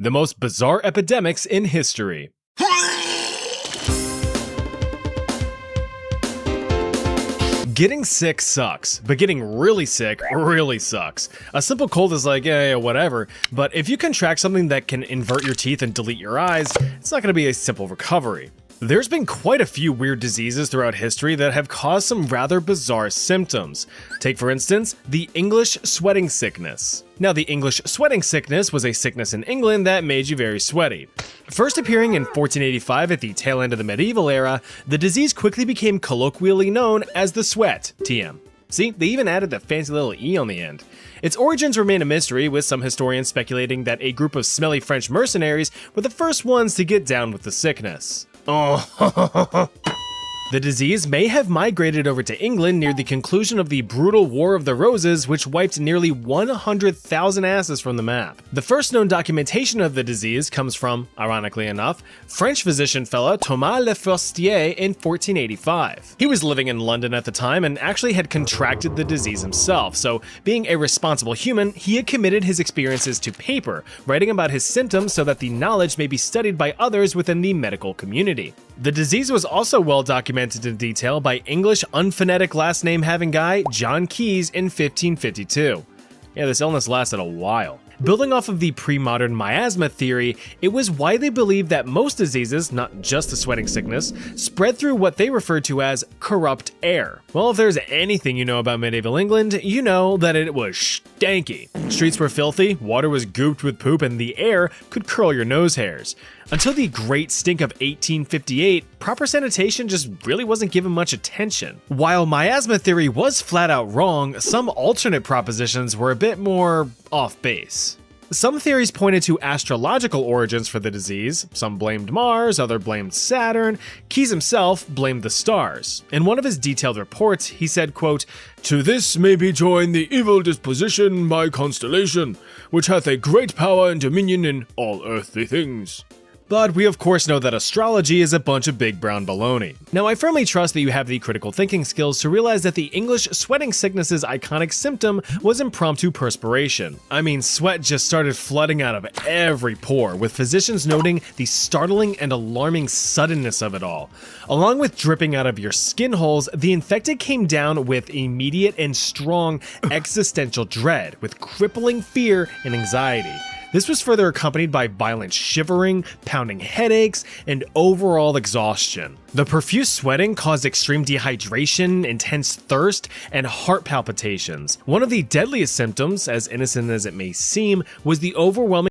The most bizarre epidemics in history. Getting sick sucks, but getting really sick really sucks. A simple cold is like, yeah, whatever, but if you contract something that can invert your teeth and delete your eyes, it's not going to be a simple recovery. There's been quite a few weird diseases throughout history that have caused some rather bizarre symptoms. Take, for instance, the English sweating sickness. Now, the English sweating sickness was a sickness in England that made you very sweaty. First appearing in 1485 at the tail end of the medieval era, the disease quickly became colloquially known as the sweat, TM. See, they even added the fancy little E on the end. Its origins remain a mystery, with some historians speculating that a group of smelly French mercenaries were the first ones to get down with the sickness. Oh, the disease may have migrated over to England near the conclusion of the brutal War of the Roses, which wiped nearly 100,000 asses from the map. The first known documentation of the disease comes from, ironically enough, French physician fella Thomas Le Forestier in 1485. He was living in London at the time and actually had contracted the disease himself, so being a responsible human, he had committed his experiences to paper, writing about his symptoms so that the knowledge may be studied by others within the medical community. The disease was also well documented in detail by English unphonetic last name having guy John Keys in 1552. Yeah, this illness lasted a while. Building off of the pre-modern miasma theory, it was widely believed that most diseases, not just the sweating sickness, spread through what they referred to as corrupt air. Well, if there's anything you know about medieval England, you know that it was stanky. Streets were filthy, water was gooped with poop, and the air could curl your nose hairs. Until the Great Stink of 1858, proper sanitation just really wasn't given much attention. While miasma theory was flat out wrong, some alternate propositions were a bit more off base. Some theories pointed to astrological origins for the disease. Some blamed Mars, others blamed Saturn. Keys himself blamed the stars. In one of his detailed reports, he said, quote, "To this may be joined the evil disposition by constellation, which hath a great power and dominion in all earthly things." But we of course know that astrology is a bunch of big brown baloney. Now, I firmly trust that you have the critical thinking skills to realize that the English sweating sickness's iconic symptom was impromptu perspiration. I mean, sweat just started flooding out of every pore, with physicians noting the startling and alarming suddenness of it all. Along with dripping out of your skin holes, the infected came down with immediate and strong existential dread, with crippling fear and anxiety. This was further accompanied by violent shivering, pounding headaches, and overall exhaustion. The profuse sweating caused extreme dehydration, intense thirst, and heart palpitations. One of the deadliest symptoms, as innocent as it may seem, was the overwhelming